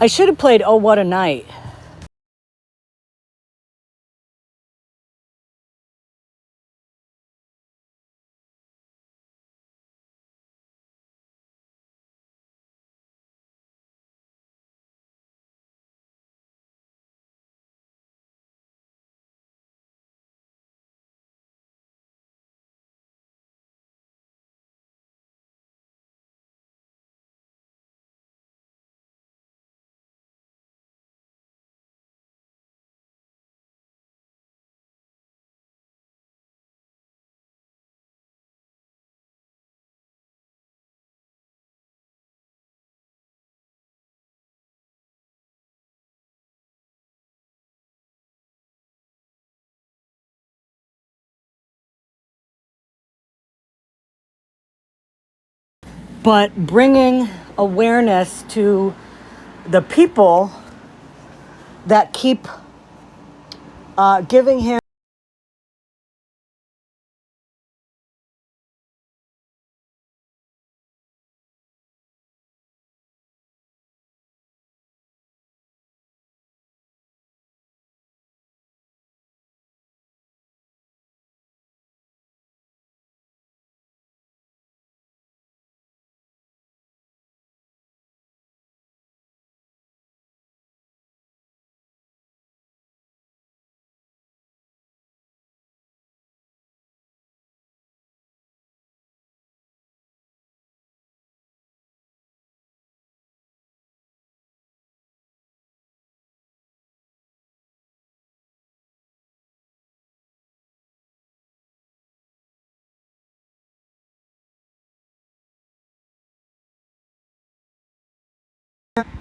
I should have played Oh What a Night. But bringing awareness to the people that keep giving him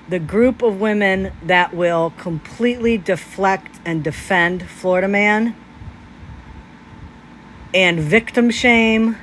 the group of women that will completely deflect and defend Florida Man and victim shame.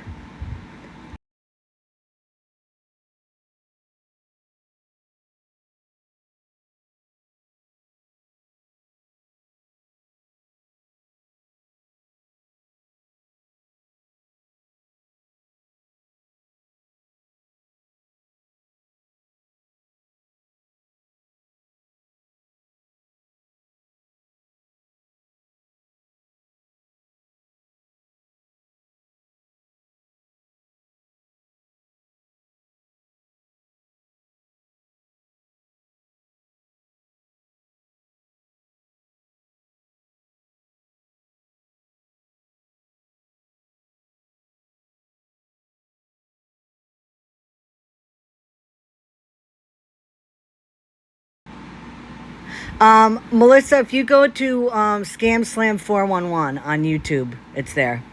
Melissa, if you go to Scam Slam 411 on YouTube, it's there.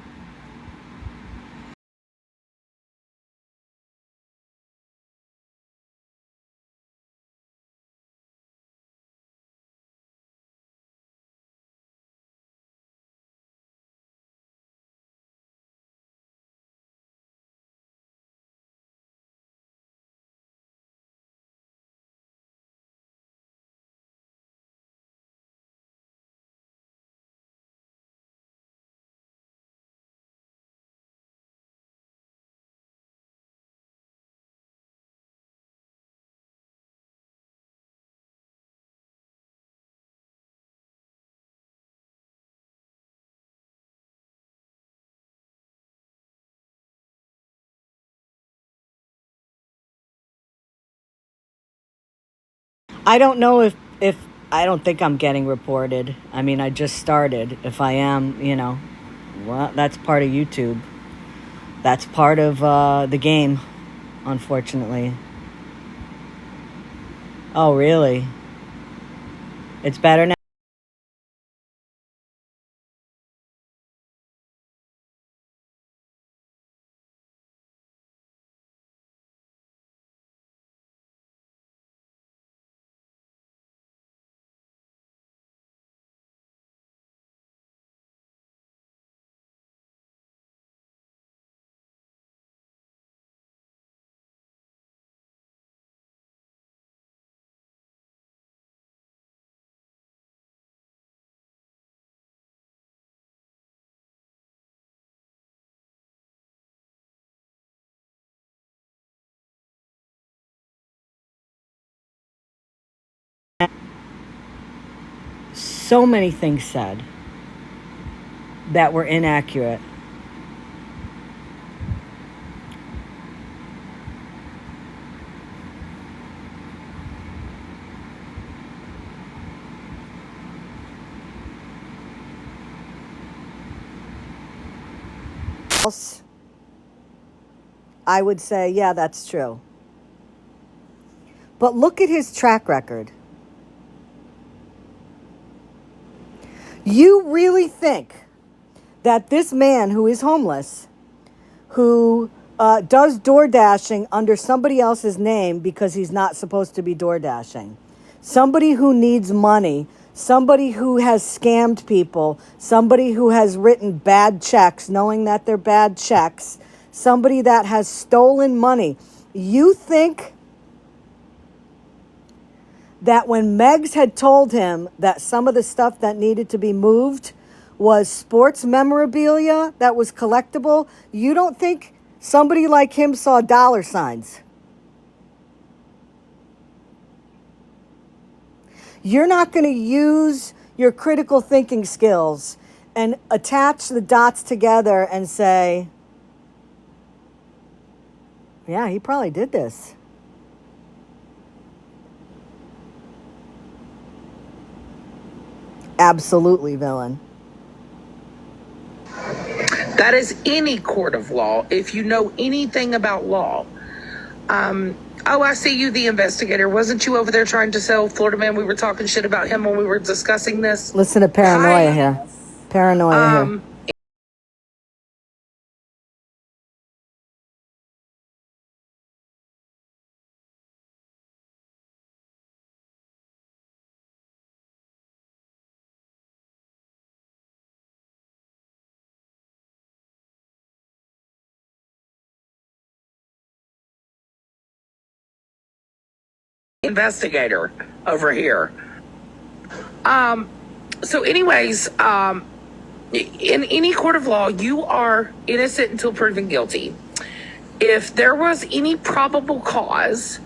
I don't know if I don't think I'm getting reported. I mean, I just started. If I am, well, that's part of YouTube. That's part of the game, unfortunately. Oh, really? It's better now? so many things said that were inaccurate. I would say, yeah, that's true. But look at his track record. You really think that this man who is homeless, who does door dashing under somebody else's name because he's not supposed to be door dashing, somebody who needs money, somebody who has scammed people, somebody who has written bad checks knowing that they're bad checks, somebody that has stolen money, you think that when Meggs had told him that some of the stuff that needed to be moved was sports memorabilia that was collectible, you don't think somebody like him saw dollar signs? You're not going to use your critical thinking skills and attach the dots together and say, yeah, he probably did this. Absolutely, villain. That is any court of law, if you know anything about law. Oh, I see you, the investigator. Wasn't you over there trying to sell Florida Man? We were talking shit about him when we were discussing this. Listen to paranoia here. Paranoia here. Investigator over here. So anyways, in any court of law, you are innocent until proven guilty. If there was any probable cause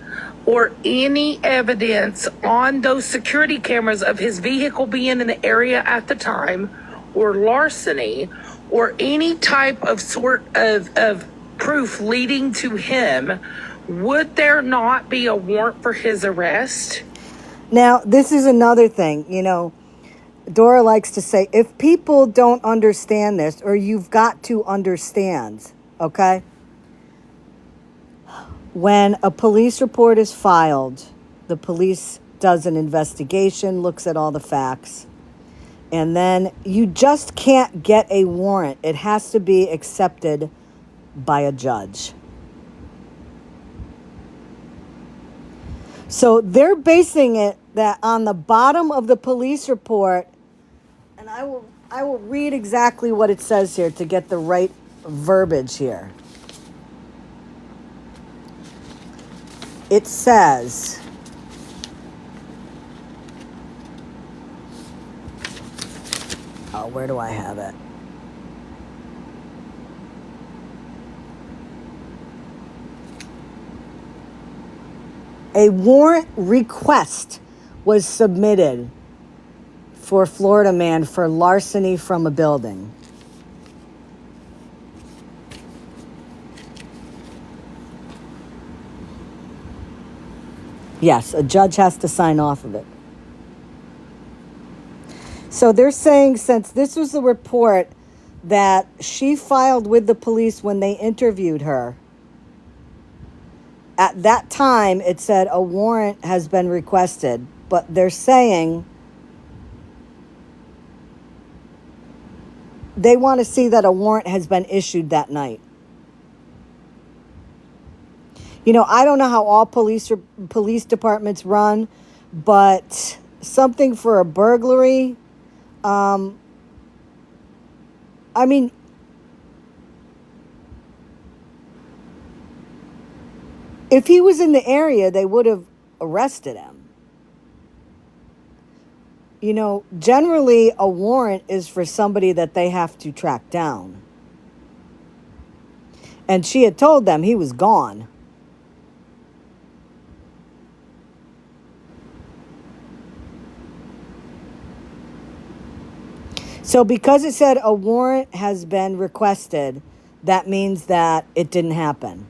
or any evidence on those security cameras of his vehicle being in the area at the time, or larceny, or any type of sort of proof leading to him, would there not be a warrant for his arrest? Now, this is another thing, Dora likes to say, if people don't understand this, or you've got to understand, okay? When a police report is filed, the police does an investigation, looks at all the facts, and then you just can't get a warrant. It has to be accepted by a judge. So they're basing it that on the bottom of the police report, and I will read exactly what it says here to get the right verbiage here. It says, where do I have it? A warrant request was submitted for Florida Man for larceny from a building. Yes, a judge has to sign off of it. So they're saying, since this was the report that she filed with the police when they interviewed her, at that time it said a warrant has been requested, but they're saying they want to see that a warrant has been issued that night. I don't know how all police departments run, but something for a burglary, if he was in the area, they would have arrested him. Generally a warrant is for somebody that they have to track down. And she had told them he was gone. So because it said a warrant has been requested, that means that it didn't happen.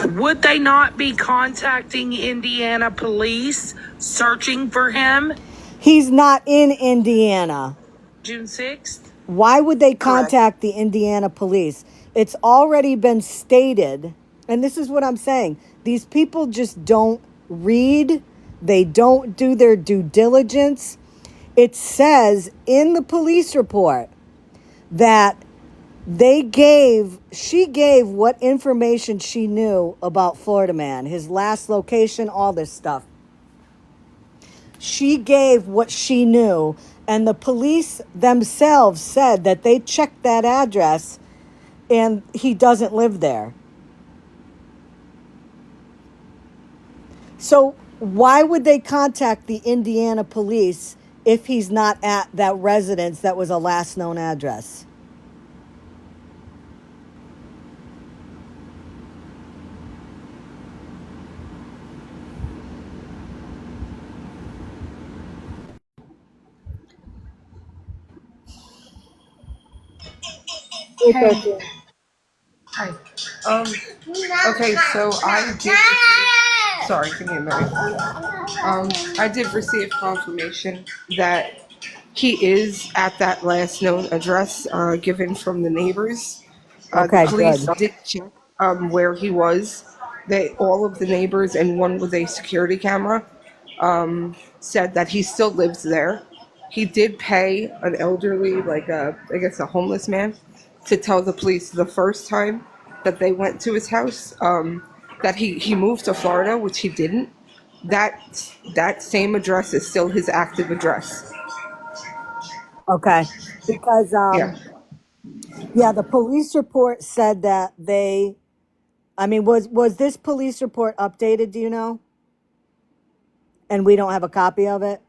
Would they not be contacting Indiana police searching for him? He's not in Indiana. June 6th? Why would they Correct. contact the Indiana police? It's already been stated, and this is what I'm saying. These people just don't read, they don't do their due diligence. It says in the police report that she gave what information she knew about Florida Man, his last location, all this stuff. She gave what she knew, and the police themselves said that they checked that address and he doesn't live there. So why would they contact the Indiana police if he's not at that residence that was a last known address? Hey, hi. Um, okay, so I did receive, sorry, give me a minute. I did receive confirmation that he is at that last known address given from the neighbors. The Okay, police good. did check where he was. All of the neighbors and one with a security camera said that he still lives there. He did pay an elderly, I guess a homeless man, to tell the police the first time that they went to his house that he moved to Florida, which he didn't. That same address is still his active address. Okay. Because Yeah. yeah, the police report said that was this police report updated, do you know? And we don't have a copy of it?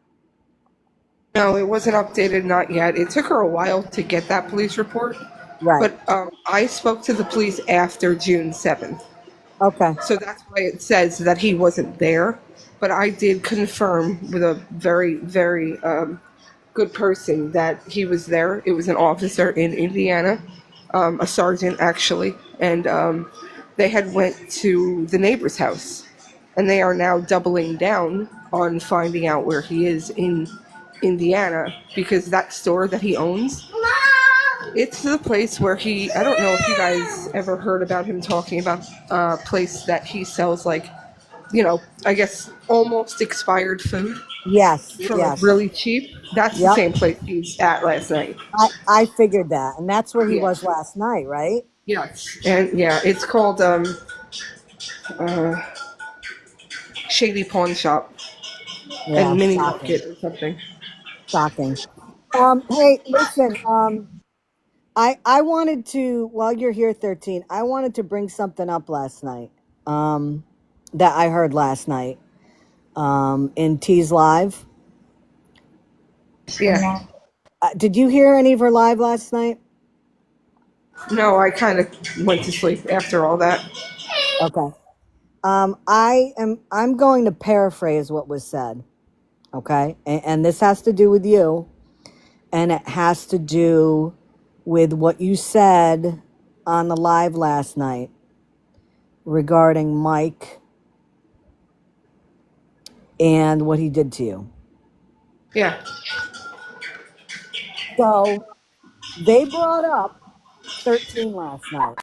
No, it wasn't updated, not yet. It took her a while to get that police report, Right. but I spoke to the police after June 7th. Okay. So that's why it says that he wasn't there. But I did confirm with a very, very good person that he was there. It was an officer in Indiana, a sergeant actually, and they had went to the neighbor's house, and they are now doubling down on finding out where he is in Indiana because that store that he owns, it's the place where I don't know if you guys ever heard about him talking about a place that he sells I guess almost expired food Yes, for like yes. really cheap. That's the Yep. same place he's at last night. I figured that. And that's where he Yeah. was last night, right? Yes. And yeah, it's called uh, Shady Pawn Shop Yeah, and Mini shocking. Market or something. Shocking. Hey, listen, I wanted to, while you're here, 13, I wanted to bring something up last night. That I heard last night. In T's live. Yeah. Did you hear any of her live last night? No, I kind of went to sleep after all that. Okay. I'm going to paraphrase what was said. Okay. And this has to do with you. And it has to do with what you said on the live last night regarding Mike and what he did to you. Yeah. So they brought up 13 last night,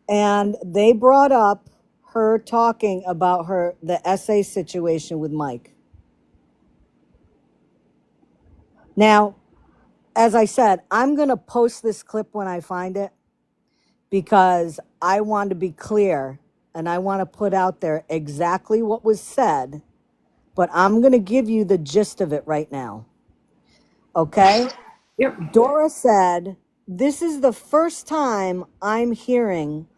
and they brought up her talking about the essay situation with Mike. Now, as I said, I'm going to post this clip when I find it because I want to be clear and I want to put out there exactly what was said, but I'm going to give you the gist of it right now. Okay? Yep. Dora said, "This is the first time I'm hearing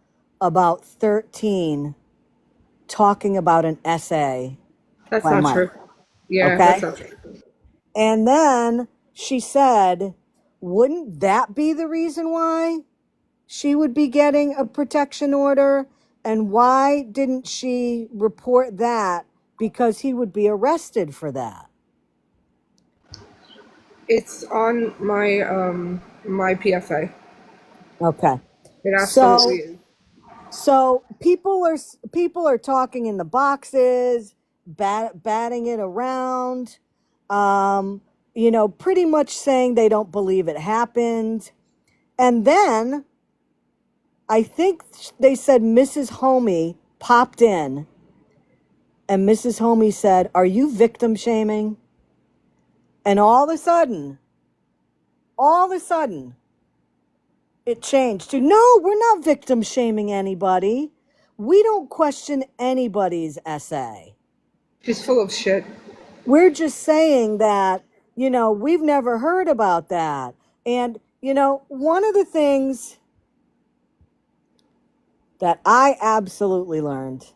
about 13 talking about an essay That's by not Mike." true. Yeah, that's Okay? not true. And then she said, "Wouldn't that be the reason why she would be getting a protection order? And why didn't she report that because he would be arrested for that. It's on my my PFA. Okay. It So absolutely is. so people are talking in the boxes, batting it around, um, pretty much saying they don't believe it happened. And then I think they said Mrs. Homey popped in, and Mrs. Homey said, "Are you victim shaming?" And all of a sudden, it changed to, "No, we're not victim shaming anybody. We don't question anybody's essay. She's full of shit. We're just saying that, we've never heard about that." And, one of the things that I absolutely learned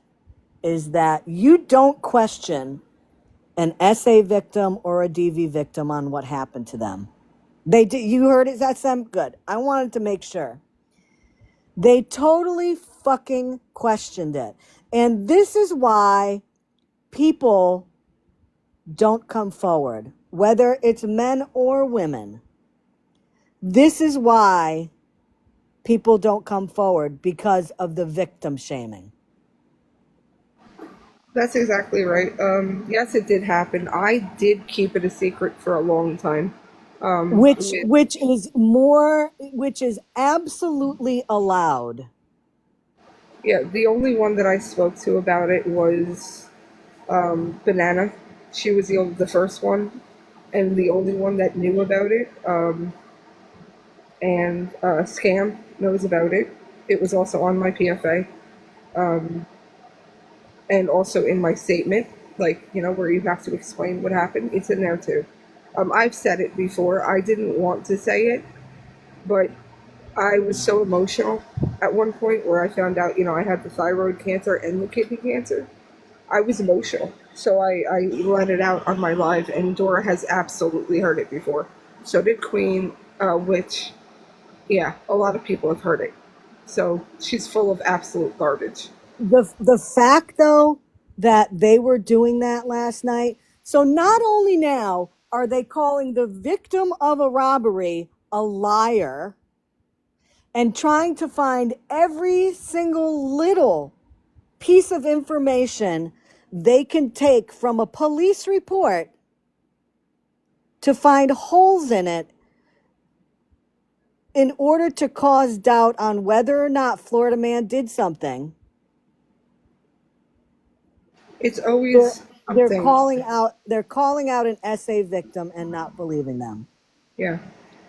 is that you don't question an SA victim or a DV victim on what happened to them. They did. You heard it? That's them. Good. I wanted to make sure. They totally fucking questioned it. And this is why people don't come forward, whether it's men or women. This is why people don't come forward, because of the victim shaming. That's exactly right. Yes, it did happen. I did keep it a secret for a long time. Which is absolutely allowed. Yeah, the only one that I spoke to about it was Banana. She was the first one, and the only one that knew about it. And Scam knows about it. It was also on my PFA, and also in my statement, like, where you have to explain what happened. It's in there too. I've said it before. I didn't want to say it, but I was so emotional at one point where I found out, I had the thyroid cancer and the kidney cancer. I was emotional. So I let it out on my live, and Dora has absolutely heard it before. So did Queen, which, yeah, a lot of people have heard it. So she's full of absolute garbage. The fact, though, that they were doing that last night. So not only now are they calling the victim of a robbery a liar and trying to find every single little piece of information they can take from a police report to find holes in it in order to cause doubt on whether or not Florida Man did something. It's They're, always they're something. calling out an SA victim and not believing them. Yeah.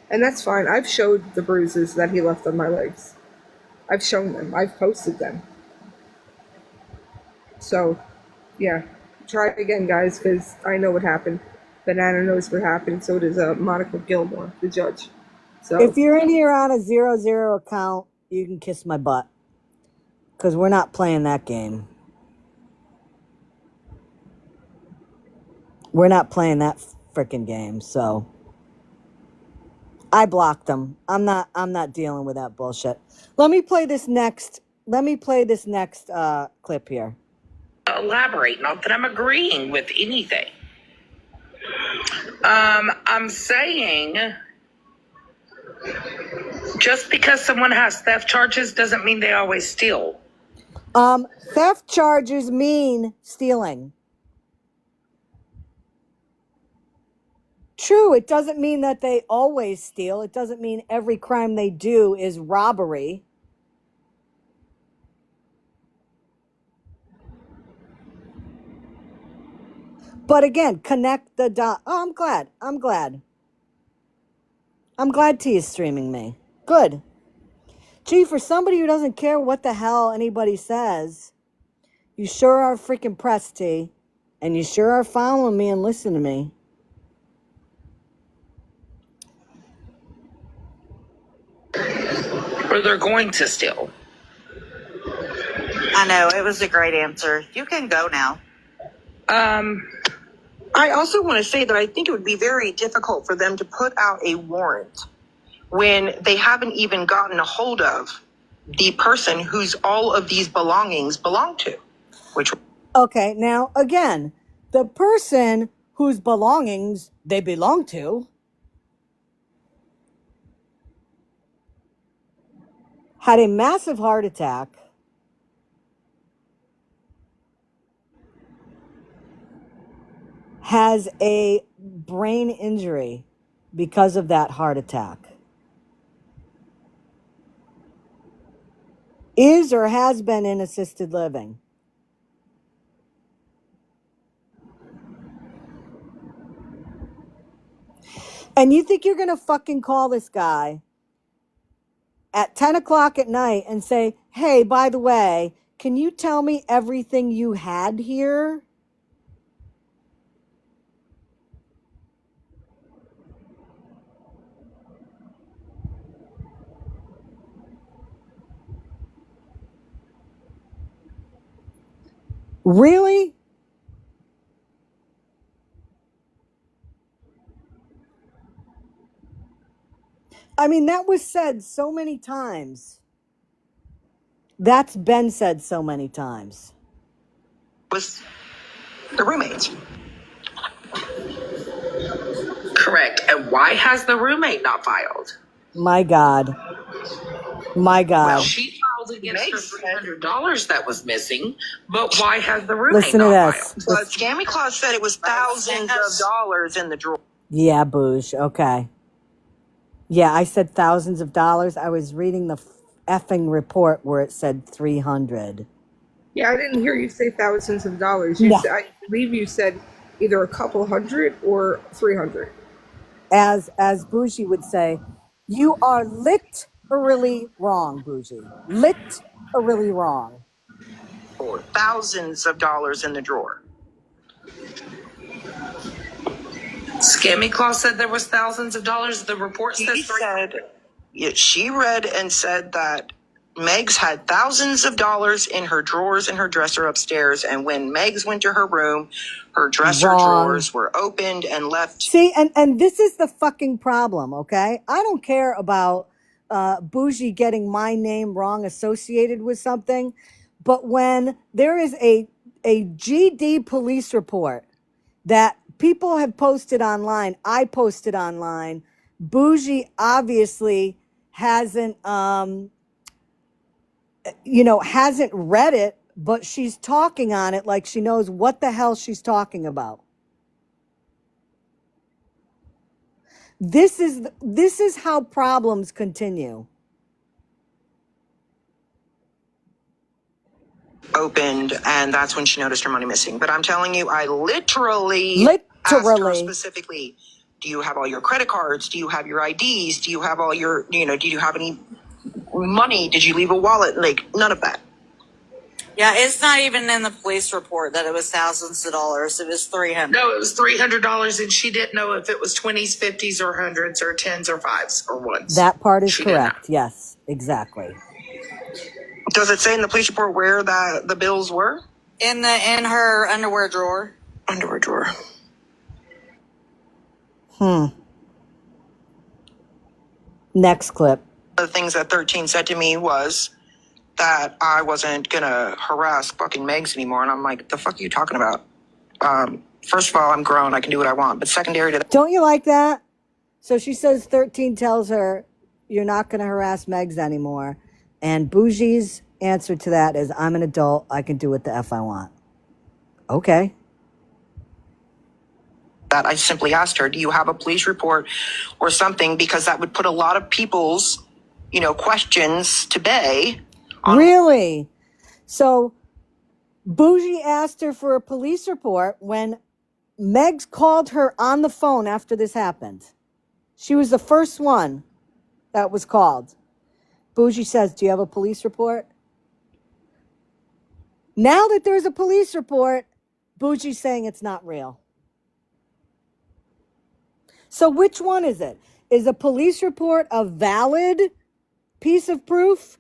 And that's fine. I've showed the bruises that he left on my legs. I've shown them. I've posted them. So, yeah. Try it again, guys, because I know what happened. Banana knows what happened. So does Monica Gilmore, the judge. So, If you're in here on a 0-0 account, you can kiss my butt, because we're not playing that game. We're not playing that freaking game. So I blocked them. I'm not dealing with that bullshit. Let me play this next clip here. Elaborate, not that I'm agreeing with anything. I'm saying just because someone has theft charges doesn't mean they always steal. Theft charges mean stealing. True, it doesn't mean that they always steal. It doesn't mean every crime they do is robbery. But again, connect the dot. Oh, I'm glad. I'm glad T is streaming me. Good. Gee, for somebody who doesn't care what the hell anybody says, you sure are freaking pressed, T. And you sure are following me and listening to me. Or they're going to steal. I know, it was a great answer. You can go now. I also want to say that I think it would be very difficult for them to put out a warrant when they haven't even gotten a hold of the person whose all of these belongings belong to. Okay, now again, the person whose belongings they belong to had a massive heart attack, has a brain injury because of that heart attack, is or has been in assisted living. And you think you're going to fucking call this guy at 10 o'clock at night and say, hey, by the way, can you tell me everything you had here? Really? I mean, that was said so many times. That's been said so many times. Was the roommates. Correct. And why has the roommate not filed? My God. My God. Well, she filed against her $300 that was missing, but why has the roommate Listen to not this. filed? But Scammyclaus said it was thousands of dollars in the drawer. Yeah, Boosh. Okay. Yeah, I said thousands of dollars. I was reading the effing report where it said 300. Yeah, I didn't hear you say thousands of dollars. No. I believe you said either a couple hundred or 300. As Bougie would say, you are literally wrong, Bougie. Literally wrong. Thousands of dollars in the drawer. Scammyclaus said there was thousands of dollars. The report says She read and said that Megs had thousands of dollars in her drawers in her dresser upstairs, and when Megs went to her room, her dresser drawers were opened and left. See, and this is the fucking problem, okay? I don't care about Bougie getting my name wrong associated with something, but when there is a GD police report that people have posted online, I posted online, Bougie obviously hasn't hasn't read it, but she's talking on it like she knows what the hell she's talking about. This is how problems continue. Opened, and that's when she noticed her money missing. But I'm telling you, I literally asked her specifically, do you have all your credit cards? Do you have your IDs? Do you have all your, do you have any money? Did you leave a wallet? Like, none of that. Yeah, it's not even in the police report that it was thousands of dollars. It was $300. No, it was $300, and she didn't know if it was 20s, 50s, or hundreds, or tens, or fives, or ones. That part is correct. Yes, exactly. Does it say in the police report where the bills were? In her underwear drawer. Underwear drawer. Next clip. The things that 13 said to me was that I wasn't gonna harass fucking Megs anymore, and I'm like, the fuck are you talking about? First of all, I'm grown, I can do what I want. But secondary to that, don't you like that? So she says 13 tells her you're not going to harass Megs anymore, and Bougie's answer to that is, I'm an adult, I can do what the F I want. Okay. that I simply asked her, do you have a police report or something? Because that would put a lot of people's, questions to bay. Really? So Bougie asked her for a police report when Megs called her on the phone after this happened. She was the first one that was called. Bougie says, do you have a police report? Now that there's a police report, Bougie's saying it's not real. So which one is it? Is a police report a valid piece of proof?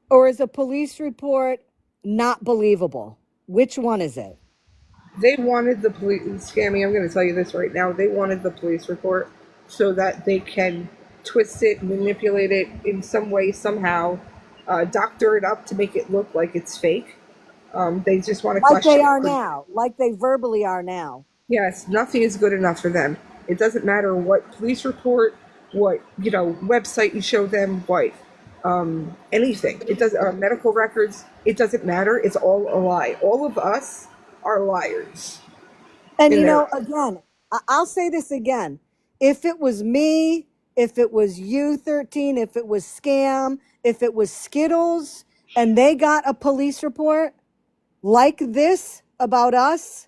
Or is a police report not believable? Which one is it? They wanted the police, Scammy, I'm going to tell you this right now. They wanted the police report so that they can twist it, manipulate it in some way, somehow, doctor it up to make it look like it's fake. They just want to Like they question are it. now, like they verbally are now. Yes, nothing is good enough for them. It doesn't matter what police report, what website you show them, what anything. It does medical records. It doesn't matter. It's all a lie. All of us are liars And in their. again, I'll say this again. If it was me, if it was you, 13, if it was Scam, if it was Skittles, and they got a police report like this about us,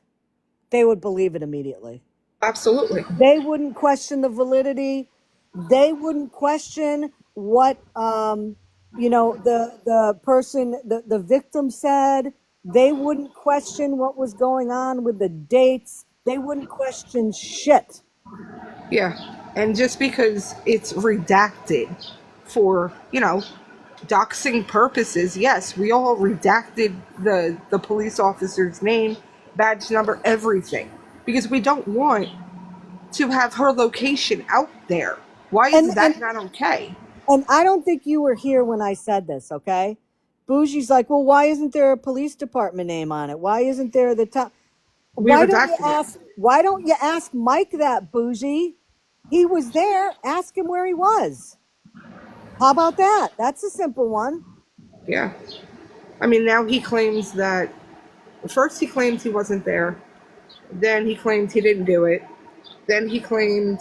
they would believe it immediately. Absolutely. They wouldn't question the validity. They wouldn't question what the person, the victim said. They wouldn't question what was going on with the dates. They wouldn't question shit. Yeah. And just because it's redacted for, doxing purposes, yes, we all redacted the police officer's name, badge number, everything. Because we don't want to have her location out there. Why And is and that not okay? and I don't think you were here when I said this, okay? Bougie's like, well, why isn't there a police department name on it? Why isn't there the top? We Why don't you redacted it. ask? Why don't you ask Mike that, Bougie? He was there. Ask him where he was. How about that? That's a simple one. Yeah. I mean, now he claims that. First, he claims he wasn't there. Then he claimed he didn't do it. Then he claimed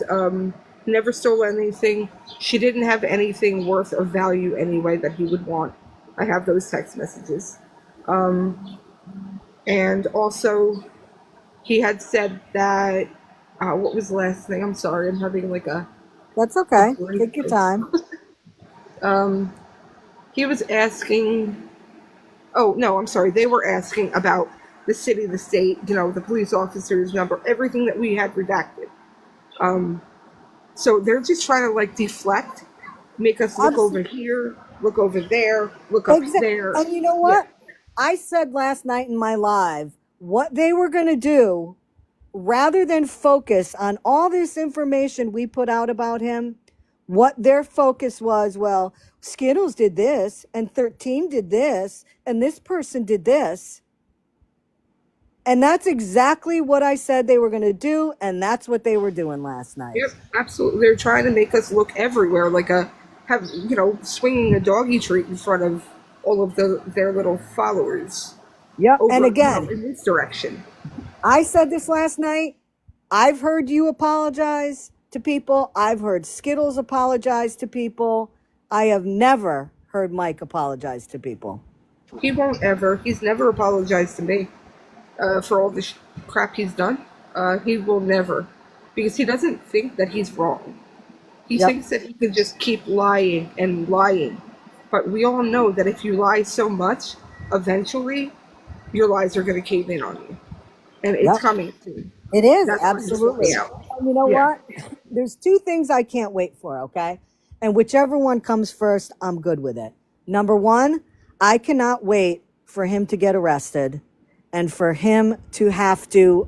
he never stole anything. She didn't have anything worth of value anyway that he would want. I have those text messages. And also, he had said that. What was the last thing? I'm sorry, I'm having like That's a okay. break. Take your time. He was asking. Oh no, I'm sorry. They were asking about the city, the state, the police officer's number, everything that we had redacted. So they're just trying to like deflect, make us look over Absolutely. here, look over there, look up there. And you know Yeah. what? I said last night in my live what they were going to do rather than focus on all this information we put out about him. What their focus was, well, Skittles did this, and 13 did this, and this person did this. And that's exactly what I said they were going to do, and that's what they were doing last night. Yep, absolutely. They're trying to make us look everywhere, like swinging a doggy treat in front of all of their little followers. Yep. And Over, again, in this direction. I said this last night. I've heard you apologize to people. I've heard Skittles apologize to people. I have never heard Mike apologize to people. He won't ever. He's never apologized to me for all the crap he's done. He will never, because he doesn't think that he's wrong. He Yep. thinks that he can just keep lying and lying. But we all know that if you lie so much, eventually your lies are going to cave in on you. And it's Yep. coming soon. It is, That's why he's absolutely. flipping out. And you know Yeah. what? There's two things I can't wait for, okay? And whichever one comes first, I'm good with it. Number one, I cannot wait for him to get arrested and for him to have to,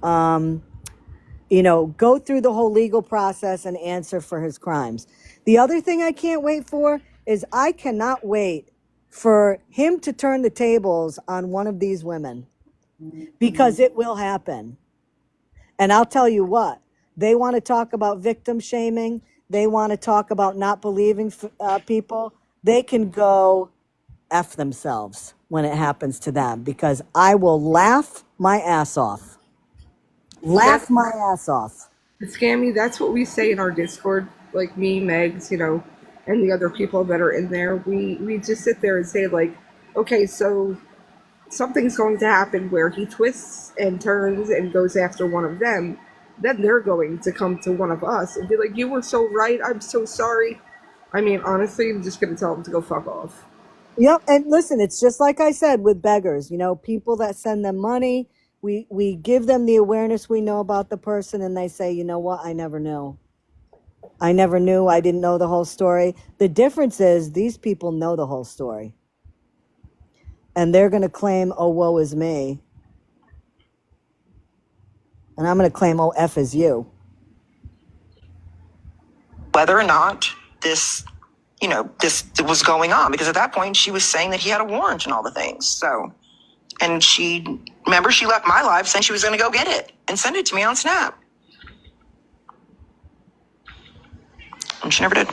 go through the whole legal process and answer for his crimes. The other thing I can't wait for is I cannot wait for him to turn the tables on one of these women, because it will happen. And I'll tell you what, they want to talk about victim shaming. They want to talk about not believing people. They can go F themselves when it happens to them, because I will laugh my ass off. Laugh That's my ass off. Scammy, that's what we say in our Discord, like me, Megs, and the other people that are in there. We just sit there and say, like, okay, so something's going to happen where he twists and turns and goes after one of them. Then they're going to come to one of us and be like, you were so right, I'm so sorry. I mean, honestly, I'm just going to tell them to go fuck off. Yep. And listen, it's just like I said with beggars, people that send them money, we give them the awareness we know about the person, and they say, you know what, I never knew. I never knew. I didn't know the whole story. The difference is these people know the whole story. And they're going to claim, oh, woe is me. And I'm going to claim, oh, F is you. Whether or not this was going on, because at that point she was saying that he had a warrant and all the things. So And remember, she left my live saying she was going to go get it and send it to me on Snap. And she never did.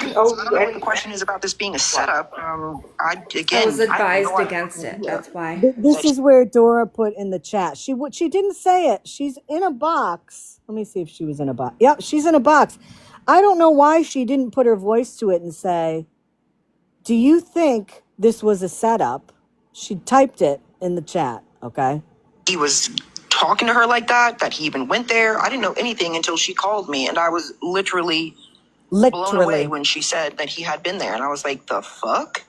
Oh, I don't know what the question is about this being a setup. I was advised against it. That's why. This is where Dora put in the chat. She didn't say it. She's in a box. Let me see if she was in a box. Yep, she's in a box. I don't know why she didn't put her voice to it and say, "Do you think this was a setup?" She typed it in the chat. Okay. He was talking to her like that he even went there. I didn't know anything until she called me, and I was literally blown away when she said that he had been there. And I was like, the fuck?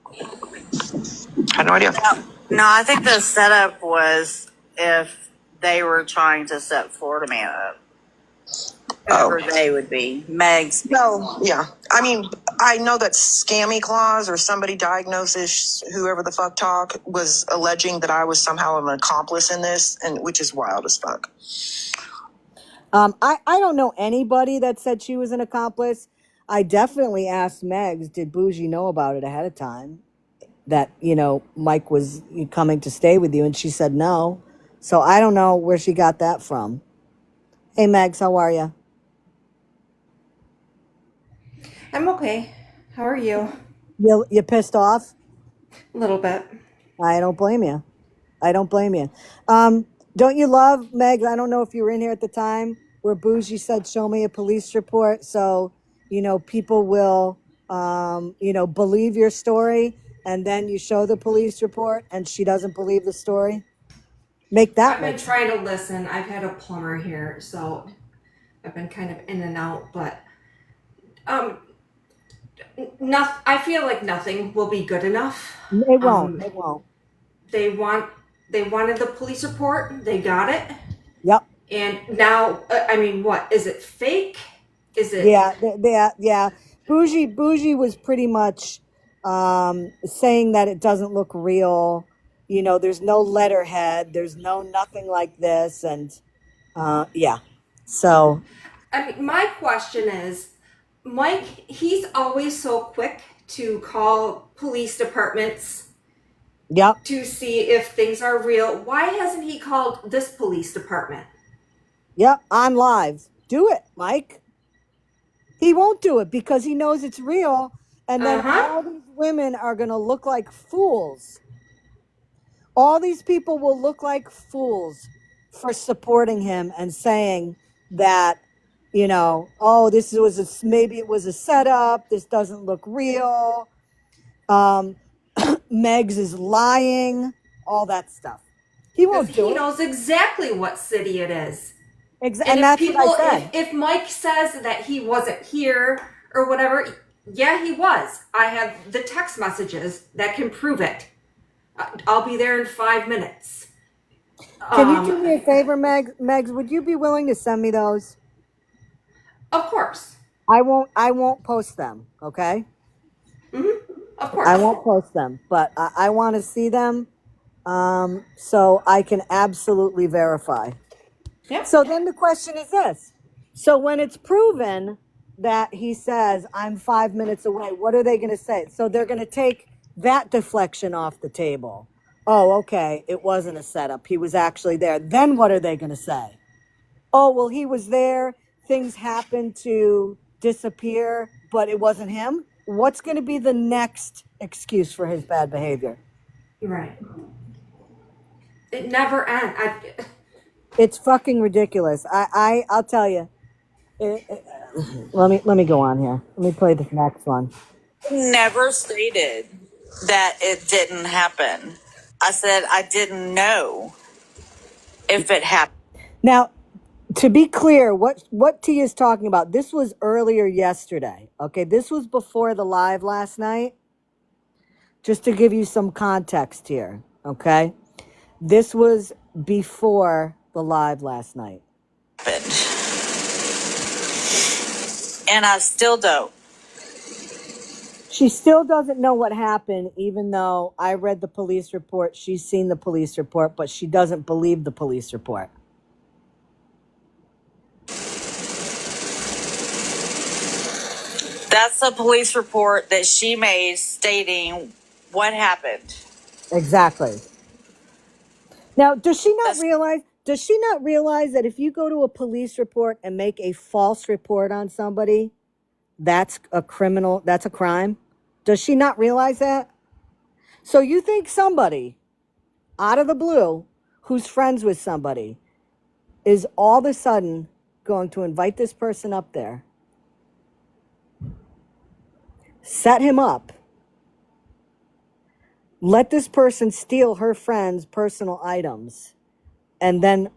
I had no idea. No, I think the setup was if they were trying to set Florida Man up. Whoever they would be. Meg's. No, yeah. I mean, I know that Scammyclaus or somebody diagnosis, whoever the fuck talk, was alleging that I was somehow an accomplice in this, and which is wild as fuck. I don't know anybody that said she was an accomplice. I definitely asked Megs, did Bougie know about it ahead of time? That, Mike was coming to stay with you, and she said no. So I don't know where she got that from. Hey, Megs, how are you? I'm okay. How are you? You pissed off? A little bit. I don't blame you. Don't you love, Megs? I don't know if you were in here at the time where Bougie said, show me a police report. So, people will, believe your story. And then you show the police report and she doesn't believe the story. I've been trying to listen. I've had a plumber here, so I've been kind of in and out. But I feel like nothing will be good enough. It won't. It won't. They wanted the police report. They got it. Yep. And now, what is it? Fake? Is it? Yeah. Bougie was pretty much saying that it doesn't look real. There's no letterhead. There's nothing like this. And yeah. So. My question is, Mike, he's always so quick to call police departments. Yep. To see if things are real. Why hasn't he called this police department? Yep, I'm live. Do it, Mike. He won't do it because he knows it's real. And then all these women are going to look like fools. All these people will look like fools for supporting him and saying that, maybe it was a setup. This doesn't look real. Megs is lying. All that stuff. He won't do it. He knows exactly what city it is. Exactly. And that's what I said. If Mike says that he wasn't here or whatever, yeah, he was. I have the text messages that can prove it. I'll be there in 5 minutes. Can you do me a favor, Megs? Would you be willing to send me those? Of course. I won't post them. Okay. Mm-hmm. Of course. I won't post them, but I want to see them, so I can absolutely verify. Yep. So then the question is this. So when it's proven that he says, I'm 5 minutes away, what are they going to say? So they're going to take that deflection off the table. Oh, okay, it wasn't a setup. He was actually there. Then what are they going to say? Oh, well, he was there. Things happened to disappear, but it wasn't him. What's going to be the next excuse for his bad behavior? Right. It never ends. It's fucking ridiculous. I'll tell you. Let me go on here. Let me play the next one. Never stated that it didn't happen. I said I didn't know if it happened. Now, to be clear, what T is talking about, this was earlier yesterday. Okay, this was before the live last night. Just to give you some context here, okay? This was before the live last night. And I still don't. She still doesn't know what happened, even though I read the police report. She's seen the police report, but she doesn't believe the police report. That's a police report that she made stating what happened. Exactly. Now, does she not That's, realize? Does she not realize that if you go to a police report and make a false report on somebody, that's a criminal, that's a crime? Does she not realize that? So you think somebody out of the blue who's friends with somebody is all of a sudden going to invite this person up there, set him up, let this person steal her friend's personal items, and then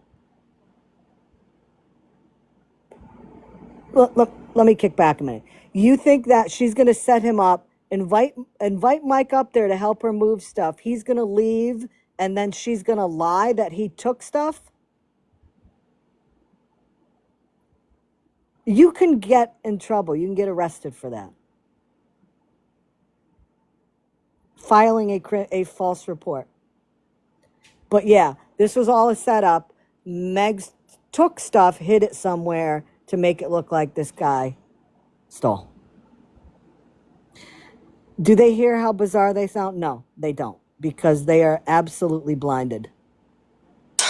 let me kick back a minute. You think that she's going to set him up, invite Mike up there to help her move stuff. He's going to leave, and then she's going to lie that he took stuff? You can get in trouble. You can get arrested for that. Filing a false report. But yeah, this was all a setup. Meg took stuff, hid it somewhere to make it look like this guy stole. Do they hear how bizarre they sound? No, they don't, because they are absolutely blinded.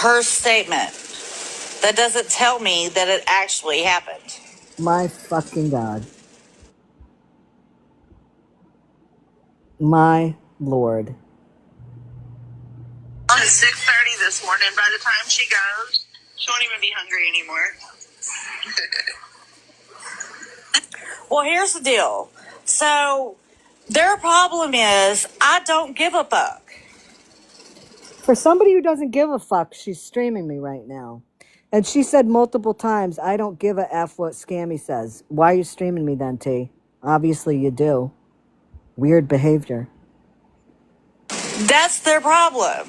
her statement. That doesn't tell me that it actually happened. My fucking God. My Lord. It's 6:30 this morning. By the time she goes, she won't even be hungry anymore. Well, here's the deal. So their problem is I don't give a fuck. For somebody who doesn't give a fuck, she's streaming me right now. And she said multiple times, I don't give a F what Scammy says. Why are you streaming me then, T? Obviously you do. Weird behavior. That's their problem.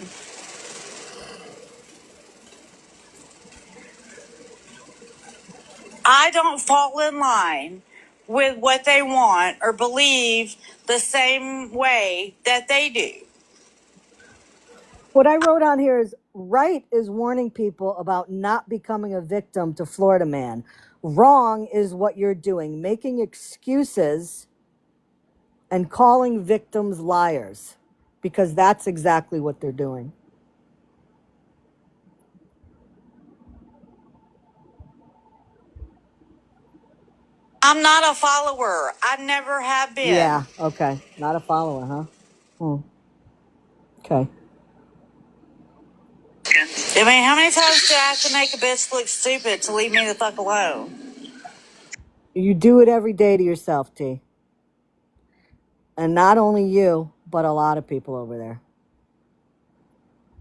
I don't fall in line with what they want or believe the same way that they do. What I wrote on here is right is warning people about not becoming a victim to Florida man. Wrong is what you're doing, making excuses and calling victims liars, because that's exactly what they're doing. I'm not a follower. I never have been. Yeah, okay. Not a follower, huh? Okay. I mean, how many times do I have to make a bitch look stupid to leave me the fuck alone? You do it every day to yourself, T. And not only you, but a lot of people over there.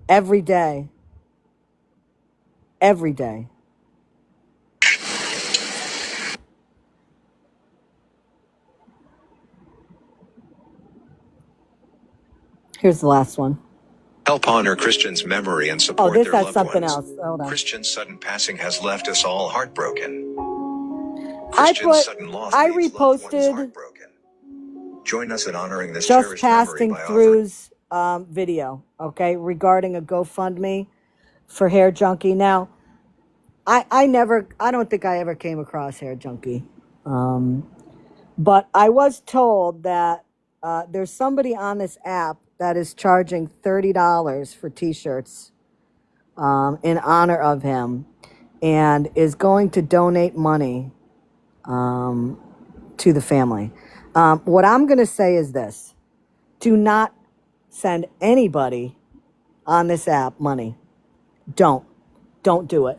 Every day. Every day. Here's the last one. Help honor Christian's memory and support this their has loved something ones. else. Hold on. Christian's sudden passing has left us all heartbroken. I reposted reposted Join us in honoring this Just cherished memory Passing by offering. Through's video, okay, regarding a GoFundMe for Hair Junkie. Now, I don't think I ever came across Hair Junkie. But I was told that there's somebody on this app that is charging $30 for t-shirts in honor of him, and is going to donate money to the family. What I'm going to say is this. Do not send anybody on this app money. Don't do it.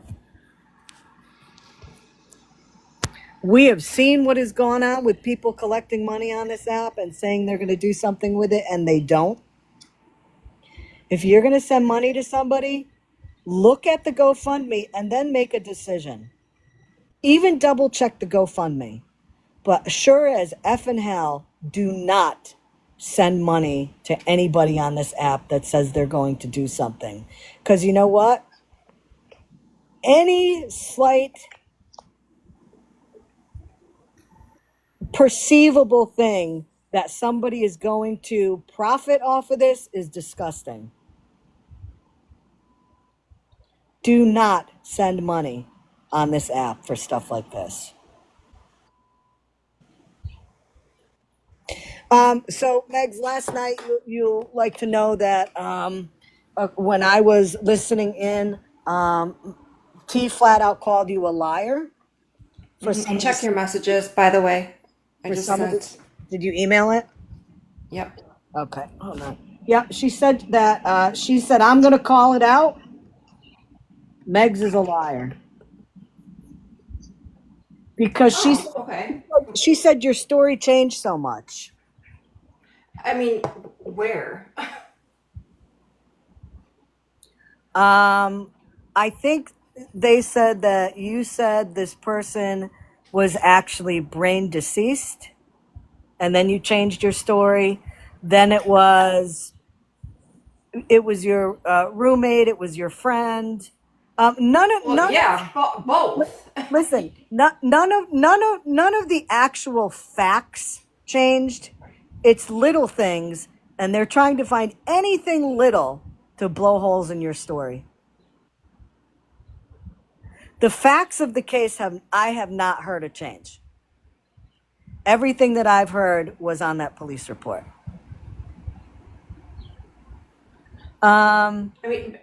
We have seen what has gone on with people collecting money on this app and saying they're going to do something with it, and they don't. If you're going to send money to somebody, look at the GoFundMe and then make a decision. Even double check the GoFundMe. But sure as effing hell, do not send money to anybody on this app that says they're going to do something. Because you know what? Any slight perceivable thing that somebody is going to profit off of this is disgusting. Do not send money on this app for stuff like this. So Megs, last night you like to know that when I was listening in, T flat out called you a liar for some And of check the your messages, by the way. I for just some of the. sent. Did you email it? Yep. Okay, hold on. Yeah, she said that. She said I'm gonna call it out. Megs is a liar because Oh, okay. she said your story changed so much. I mean, where? I think they said that you said this person was actually brain deceased, and then you changed your story. Then it was your roommate, it was your friend. Well, yeah, both. Listen, none of the actual facts changed. It's little things, and they're trying to find anything little to blow holes in your story. The facts of the case I have not heard a change. Everything that I've heard was on that police report. I mean,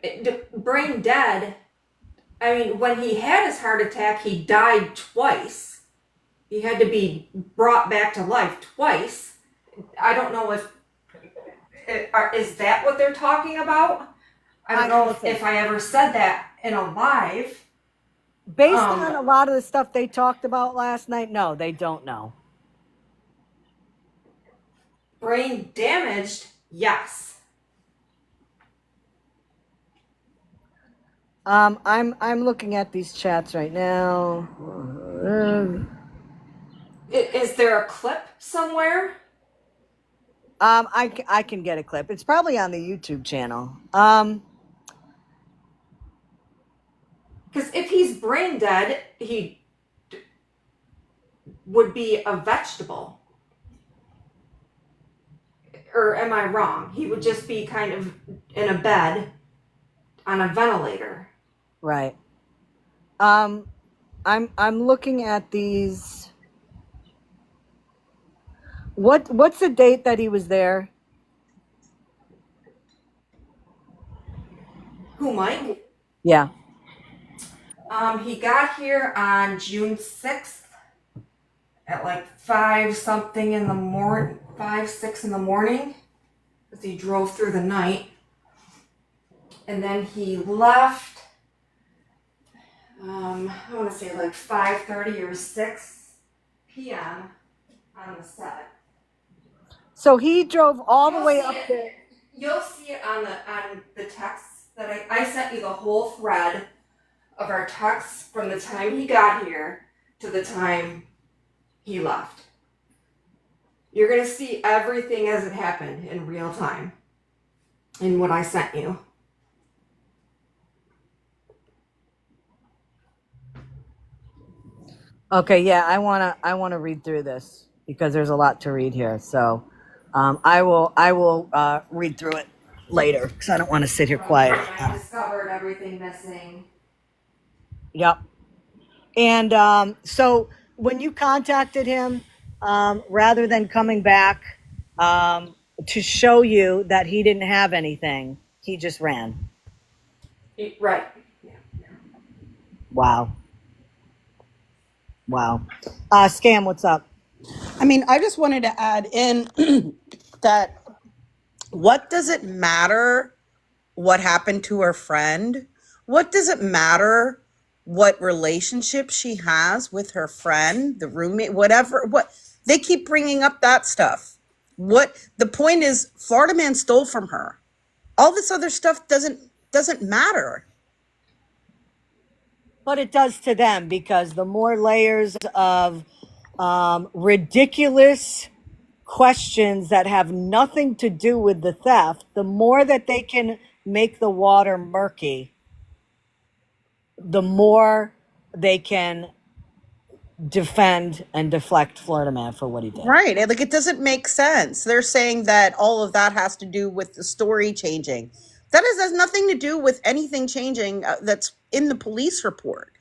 brain dead. I mean, when he had his heart attack, he died twice. He had to be brought back to life twice. I don't know if is that what they're talking about. I don't know if I ever said that in a live. Based on a lot of the stuff they talked about last night, no, they don't know. Brain damaged, yes. I'm looking at these chats right now. Is there a clip somewhere? I can get a clip. It's probably on the YouTube channel. Because if he's brain dead, he would be a vegetable. Or am I wrong? He would just be kind of in a bed on a ventilator. Right. I'm looking at these. What's the date that he was there? Who, Mike? Yeah. He got here on June 6th at like 6 in the morning, because he drove through the night. And then he left, I want to say like 5:30 or 6 p.m. on the 7th. So he drove all the way up there. You'll see it on the texts that I sent you, the whole thread of our texts from the time he got here to the time he left. You're going to see everything as it happened in real time in what I sent you. Okay, yeah, I wanna read through this because there's a lot to read here. So, I will read through it later because I don't want to sit here quiet. I discovered everything missing. Yep. And so when you contacted him, rather than coming back to show you that he didn't have anything, he just ran. Right. Yeah. Wow. Wow. Scam, what's up? I mean, I just wanted to add in that what does it matter what happened to her friend? What does it matter what relationship she has with her friend, the roommate, whatever? What they keep bringing up that stuff. What the point is, Florida man stole from her. All this other stuff doesn't matter. But it does to them because the more layers of ridiculous questions that have nothing to do with the theft, the more that they can make the water murky, the more they can defend and deflect Florida man for what he did. Right. Like, it doesn't make sense. They're saying that all of that has to do with the story changing. That has nothing to do with anything changing that's in the police report.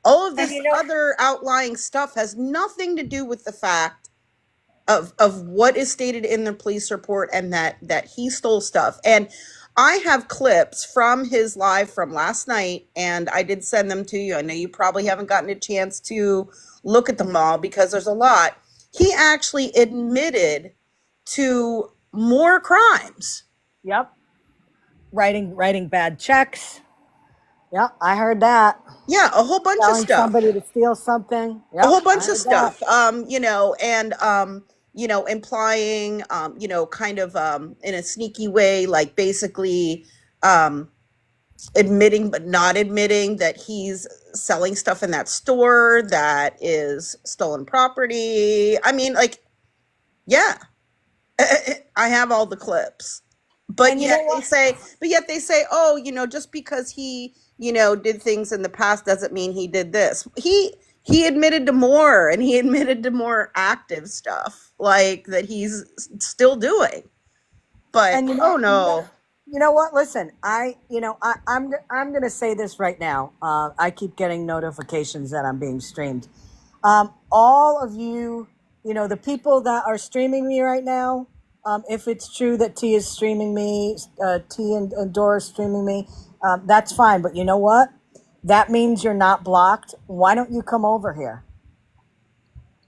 All of this other outlying stuff has nothing to do with the fact of what is stated in the police report, and that he stole stuff. And I have clips from his live from last night, and I did send them to you. I know you probably haven't gotten a chance to look at them all because there's a lot. He actually admitted to more crimes. Yep. Writing bad checks. Yep, I heard that. Yeah, a whole bunch of Telling stuff. somebody to steal something. Yep, A whole I bunch of heard that. stuff. And implying, kind of in a sneaky way, like basically admitting but not admitting that he's selling stuff in that store that is stolen property. I mean, like, yeah, I have all the clips. But And you yet know what? they say, oh, just because he, did things in the past doesn't mean he did this. He admitted to more, and he admitted to more active stuff like that he's still doing. But And oh no. you know what? Listen, I'm gonna say this right now. I keep getting notifications that I'm being streamed. All of you, the people that are streaming me right now. If it's true that T is streaming me, T and Dora is streaming me, that's fine. But you know what? That means you're not blocked. Why don't you come over here?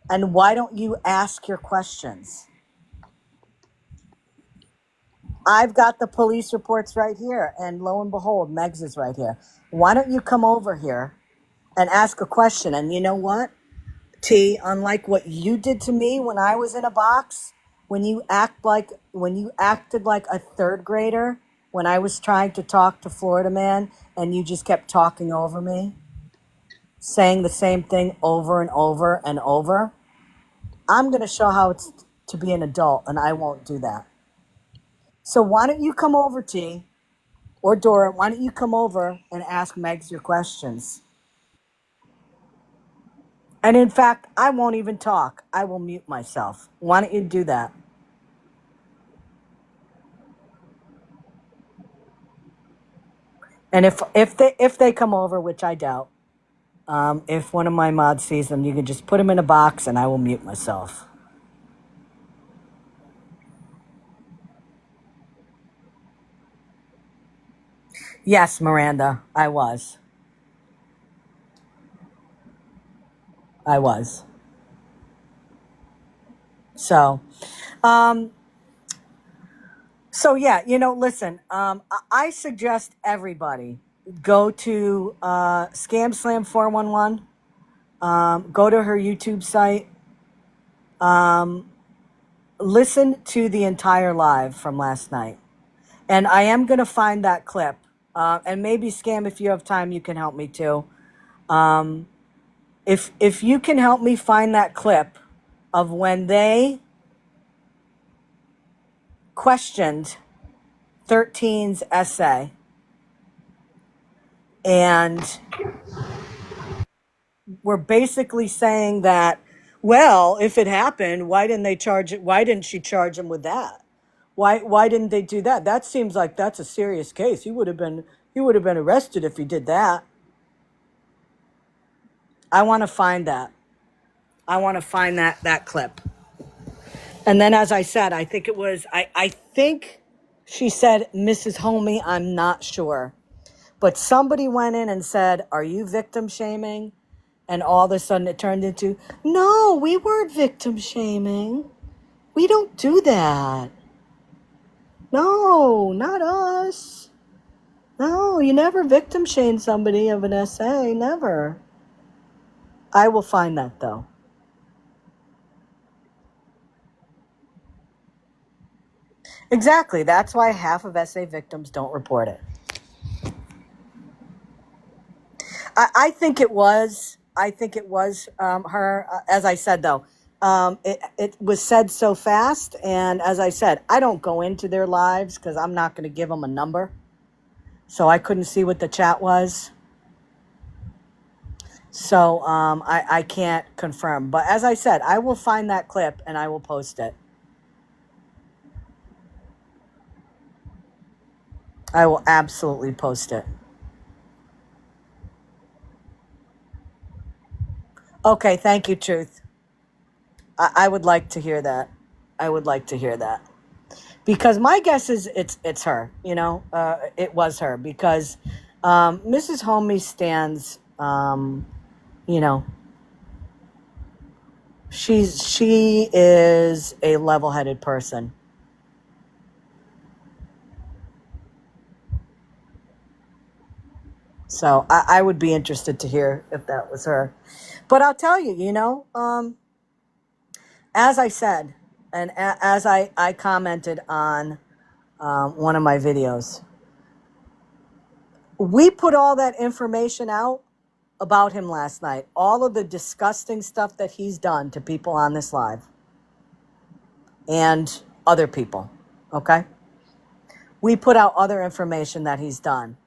And why don't you ask your questions? I've got the police reports right here, and lo and behold, Megs is right here. Why don't you come over here and ask a question? And you know what, T, unlike what you did to me when I was in a box, when you acted like a third grader, when I was trying to talk to Florida Man and you just kept talking over me, saying the same thing over and over and over, I'm going to show how it's to be an adult, and I won't do that. So why don't you come over, T, or Dora, why don't you come over and ask Megs your questions? And in fact, I won't even talk. I will mute myself. Why don't you do that? And if they come over, which I doubt, if one of my mods sees them, you can just put them in a box and I will mute myself. Yes, Miranda, I was. So, yeah, listen, I suggest everybody go to Scam Slam 411, go to her YouTube site, listen to the entire live from last night. And I am going to find that clip. And maybe, Scam, if you have time, you can help me too. If you can help me find that clip of when they questioned 13's essay and were basically saying that, well, if it happened, why didn't she charge him with that? Why didn't they do that? That seems like that's a serious case. He would have been arrested if he did that. I want to find that. I want to find that clip. And then, as I said, I think it was, I think she said, Mrs. Homie, I'm not sure. But somebody went in and said, are you victim shaming? And all of a sudden it turned into, no, we weren't victim shaming. We don't do that. No, not us. No, you never victim shame somebody of an essay. Never. I will find that, though. Exactly. That's why half of essay victims don't report it. I think it was her. As I said, though, it was said so fast. And as I said, I don't go into their lives because I'm not going to give them a number. So I couldn't see what the chat was. So I can't confirm. But as I said, I will find that clip and I will post it. I will absolutely post it. Okay, thank you, Truth. I would like to hear that. I would like to hear that. Because my guess is it's her, it was her, because Mrs. Homey stands, you know, she is a level-headed person. So I would be interested to hear if that was her. But I'll tell you, as I said, and as I commented on one of my videos, we put all that information out about him last night. All of the disgusting stuff that he's done to people on this live. And other people, okay? We put out other information that he's done.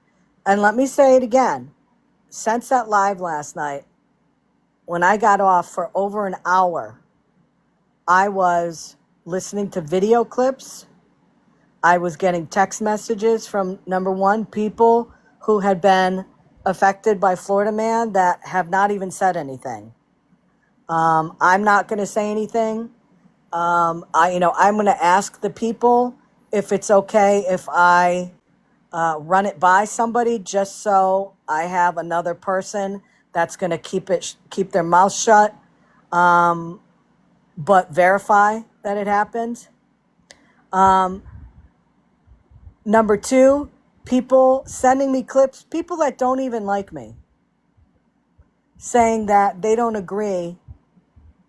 And let me say it again. Since that live last night, when I got off for over an hour, I was listening to video clips. I was getting text messages from, number one, people who had been affected by Florida Man that have not even said anything. I'm not going to say anything. I'm going to ask the people if it's okay if I run it by somebody, just so I have another person that's going to keep their mouth shut, but verify that it happened. Number two, people sending me clips, people that don't even like me, saying that they don't agree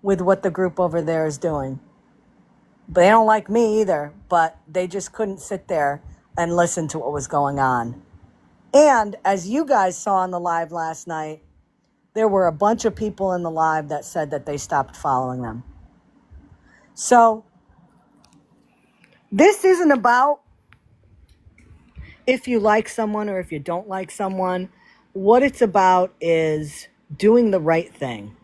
with what the group over there is doing. But they don't like me either, but they just couldn't sit there and listen to what was going on. And as you guys saw on the live last night, there were a bunch of people in the live that said that they stopped following them. So this isn't about if you like someone or if you don't like someone. What it's about is doing the right thing.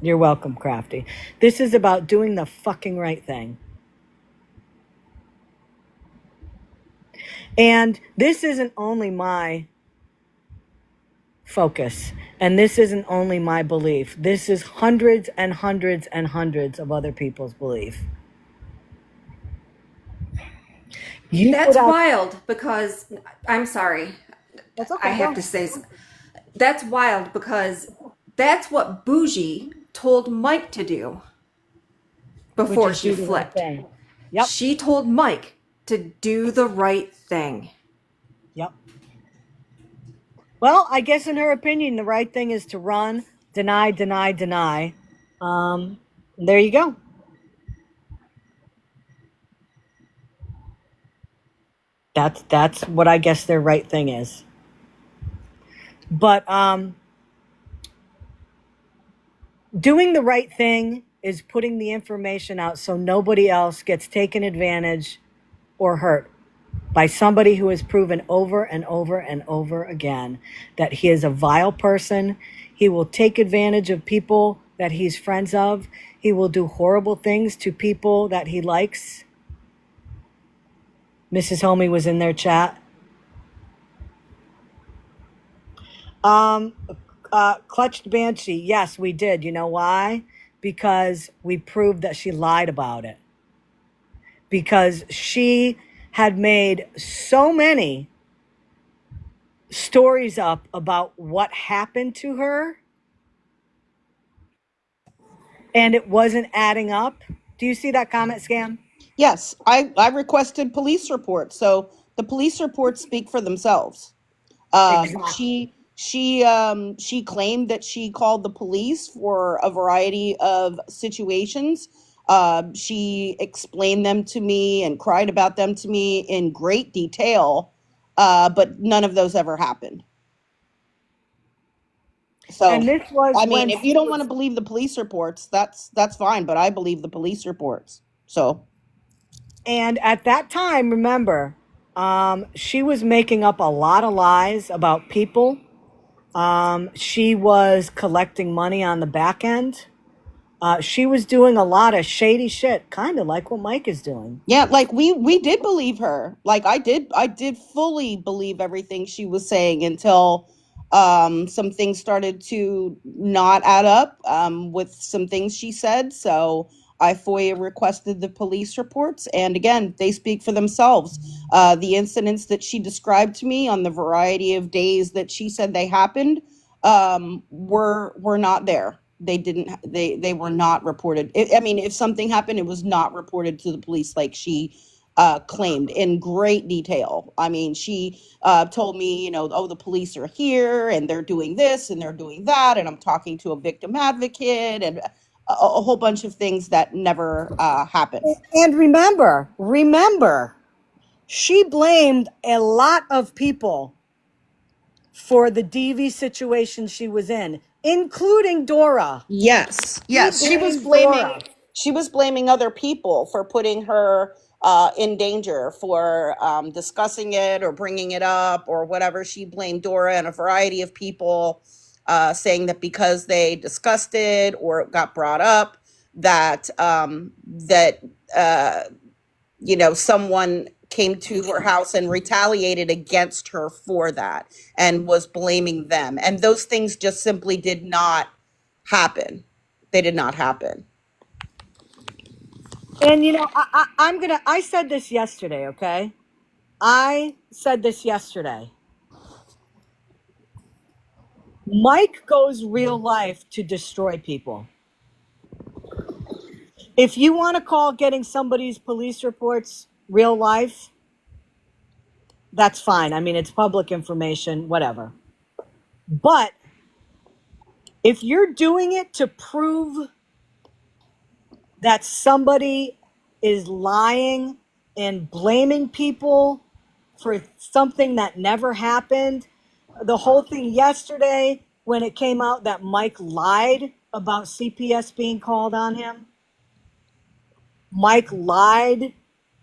You're welcome, Crafty. This is about doing the fucking right thing. And this isn't only my focus, and this isn't only my belief. This is hundreds and hundreds and hundreds of other people's belief. That's wild, because I'm sorry. That's okay. I have to say, that's wild, because that's what Bougie told Mike to do before she flipped. Yep. She told Mike to do the right thing. Yep. Well, I guess in her opinion, the right thing is to run, deny. There you go. That's what I guess their right thing is. But doing the right thing is putting the information out so nobody else gets taken advantage or hurt by somebody who has proven over and over and over again that he is a vile person. He will take advantage of people that he's friends of. He will do horrible things to people that he likes. Mrs. Homey was in their chat. Clutched Banshee. Yes, we did. You know why? Because we proved that she lied about it. Because she had made so many stories up about what happened to her, and it wasn't adding up. Do you see that comment, Scam? Yes, I requested police reports, so the police reports speak for themselves. Exactly. She claimed that she called the police for a variety of situations. She explained them to me and cried about them to me in great detail, but none of those ever happened. So, And this was I mean, when if you don't want to believe the police reports, that's fine, but I believe the police reports. So, and at that time, remember, she was making up a lot of lies about people. She was collecting money on the back end. She was doing a lot of shady shit, kind of like what Mike is doing. yeah, like we did believe her. Like I did fully believe everything she was saying until Some things started to not add up with some things she said. So I FOIA requested the police reports. And again, they speak for themselves. The incidents that she described to me on the variety of days that she said they happened were not there. They didn't, they were not reported. I mean, if something happened, it was not reported to the police like she claimed in great detail. I mean, she told me, oh, the police are here and they're doing this and they're doing that. And I'm talking to a victim advocate and a whole bunch of things that never happened. And remember, she blamed a lot of people for the DV situation she was in, including Dora. Yes. She was blamed Dora. she was blaming other people for putting her in danger, for discussing it or bringing it up or whatever. She blamed Dora and a variety of people, saying that because they discussed it or it got brought up, that someone came to her house and retaliated against her for that and was blaming them. And those things just simply did not happen. They did not happen. And I said this yesterday, okay? I said this yesterday. Mike goes real life to destroy people. If you want to call getting somebody's police reports real life, that's fine. I mean, it's public information, whatever. But if you're doing it to prove that somebody is lying and blaming people for something that never happened, the whole thing yesterday when it came out that Mike lied about CPS being called on him, Mike lied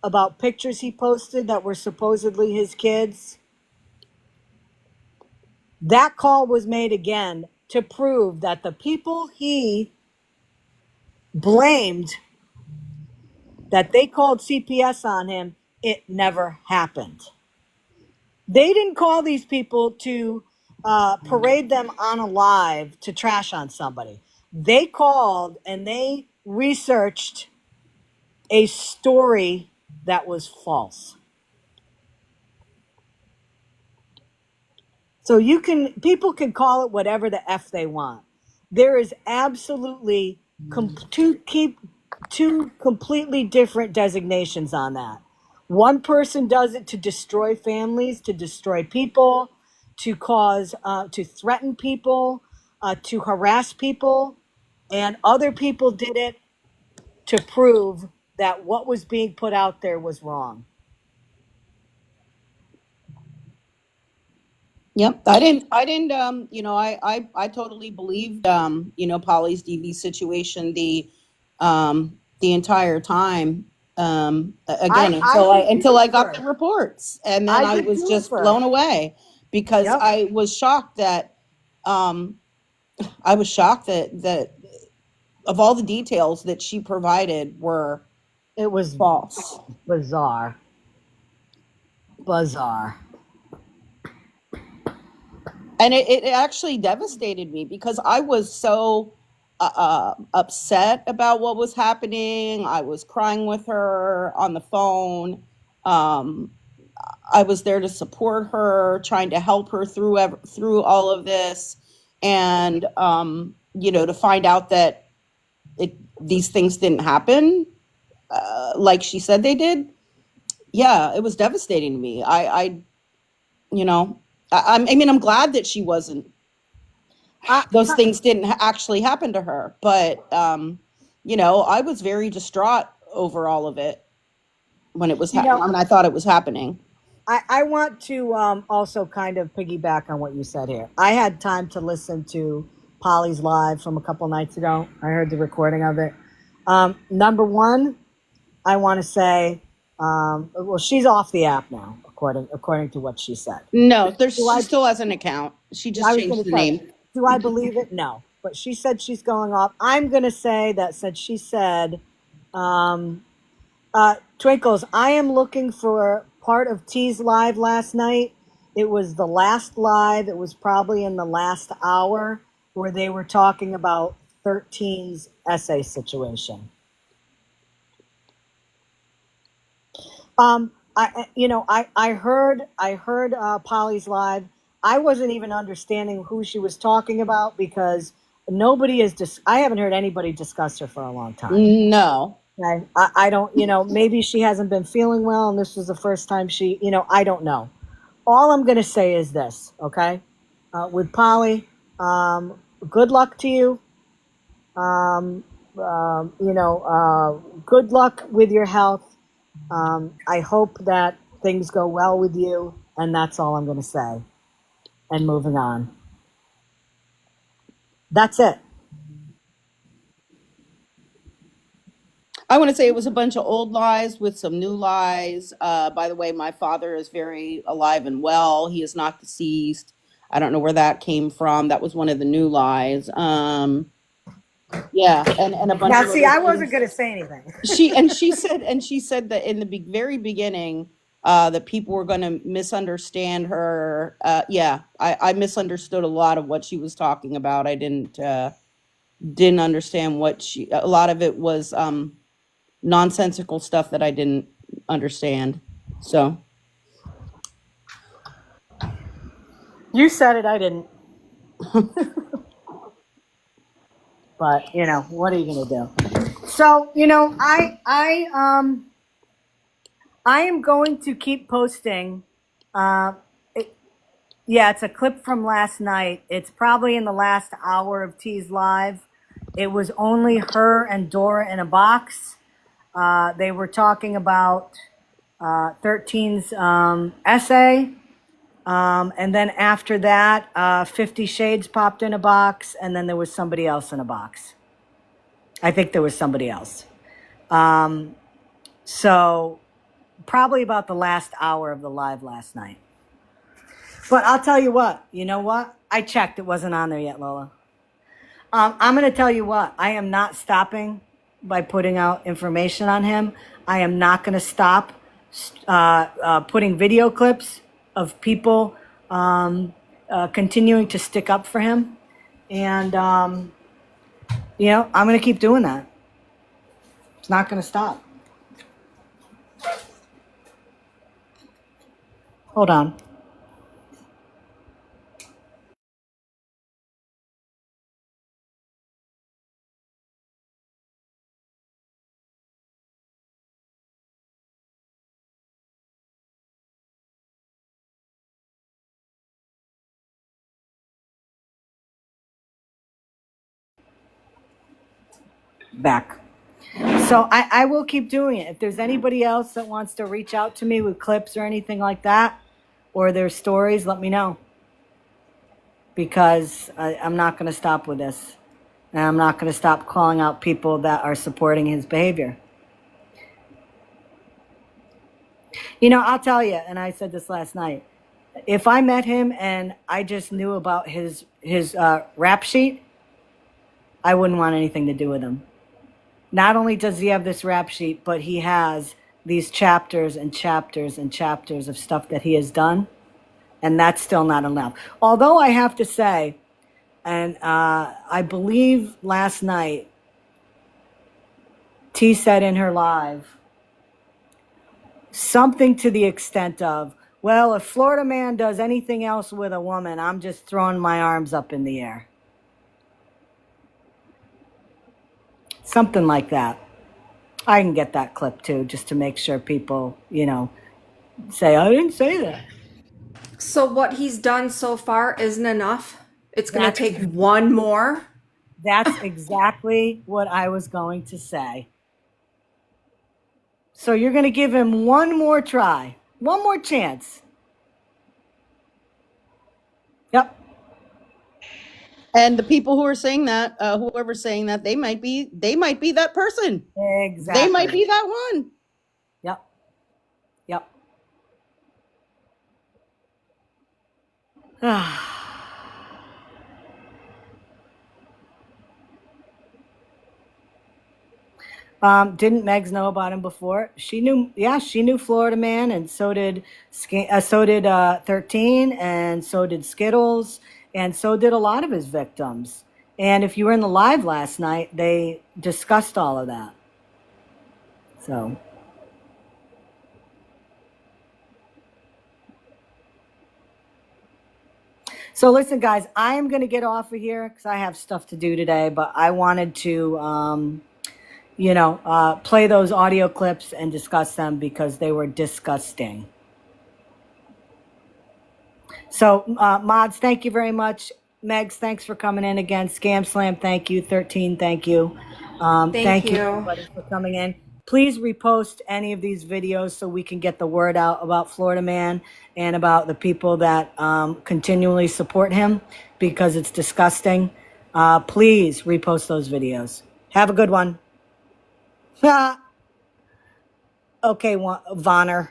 about pictures he posted that were supposedly his kids. That call was made again to prove that the people he blamed, that they called CPS on him, it never happened. They didn't call these people to parade them on a live to trash on somebody. They called and they researched a story that was false. So people can call it whatever the F they want. There is absolutely two completely different designations on that. One person does it to destroy families, to destroy people, to cause, to threaten people, to harass people. And other people did it to prove that what was being put out there was wrong. Yep. I totally believed, Polly's DV situation, the entire time. Again, until I got the reports, and then I was just blown away because Yep. I was shocked that that of all the details that she provided it was false. Bizarre. And it actually devastated me because I was so upset about what was happening. I was crying with her on the phone. I was there to support her, trying to help her through all of this, and to find out that these things didn't happen like she said they did. Yeah, it was devastating to me. I mean, I'm glad that she wasn't. Those things didn't actually happen to her, but I was very distraught over all of it when it was when I thought it was happening. I want to also kind of piggyback on what you said here. I had time to listen to Polly's live from a couple nights ago. I heard the recording of it. Number one, I want to say, well, she's off the app now, according to what she said. No, she still has an account. She just changed the name. Do I believe it? No. But she said she's going off. I'm going to say that since she said, Twinkles, I am looking for part of T's live last night. It was the last live. It was probably in the last hour where they were talking about 13's essay situation. I heard Polly's live. I wasn't even understanding who she was talking about because I haven't heard anybody discuss her for a long time. No. Okay? I don't, maybe she hasn't been feeling well and this was the first time I don't know. All I'm going to say is this, okay? With Polly, good luck to you. Good luck with your health. I hope that things go well with you, and that's all I'm going to say. And moving on. That's it. I want to say it was a bunch of old lies with some new lies. By the way, my father is very alive and well. He is not deceased. I don't know where that came from. That was one of the new lies. Yeah, and a bunch Now, of see, other I wasn't things. going to say anything. She said that in the very beginning, that people were going to misunderstand her. Yeah, I misunderstood a lot of what she was talking about. I didn't understand a lot of it was nonsensical stuff that I didn't understand. So You said it, I didn't. But, what are you going to do? So, I am going to keep posting. Yeah, it's a clip from last night. It's probably in the last hour of T's live. It was only her and Dora in a box. They were talking about 13's essay. And then after that, 50 Shades popped in a box, and then there was somebody else in a box. I think there was somebody else. So probably about the last hour of the live last night. But I'll tell you what, you know what? I checked. It wasn't on there yet, Lola. I'm going to tell you what. I am not stopping by putting out information on him. I am not going to stop putting video clips of people continuing to stick up for him. And, I'm going to keep doing that. It's not going to stop. Hold on. Back. So I will keep doing it. If there's anybody else that wants to reach out to me with clips or anything like that, or their stories, let me know. Because I'm not going to stop with this. And I'm not going to stop calling out people that are supporting his behavior. I'll tell you, and I said this last night, if I met him and I just knew about his rap sheet, I wouldn't want anything to do with him. Not only does he have this rap sheet, but he has these chapters and chapters and chapters of stuff that he has done, and that's still not enough. Although I have to say, and I believe last night, T said in her live something to the extent of, well, if Florida man does anything else with a woman, I'm just throwing my arms up in the air. Something like that. I can get that clip too, just to make sure people, say, I didn't say that. So what he's done so far isn't enough? It's going to That's take one more? That's exactly what I was going to say. So you're going to give him one more try, one more chance. Yep. and the people who are saying that, whoever's saying that, they might be that person. Exactly. They might be that one. Yep. Yep. Didn't Megs know about him before? She knew. Yeah, she knew Florida Man, and so did 13, and so did Skittles, and so did a lot of his victims. And if you were in the live last night, they discussed all of that. So listen, guys, I am going to get off of here because I have stuff to do today, but I wanted to, play those audio clips and discuss them because they were disgusting. So, Mods, thank you very much. Megs, thanks for coming in again. Scam Slam, thank you. 13, thank you. Thank you, everybody, for coming in. Please repost any of these videos so we can get the word out about Florida Man and about the people that continually support him because it's disgusting. Please repost those videos. Have a good one. Okay, Vonner.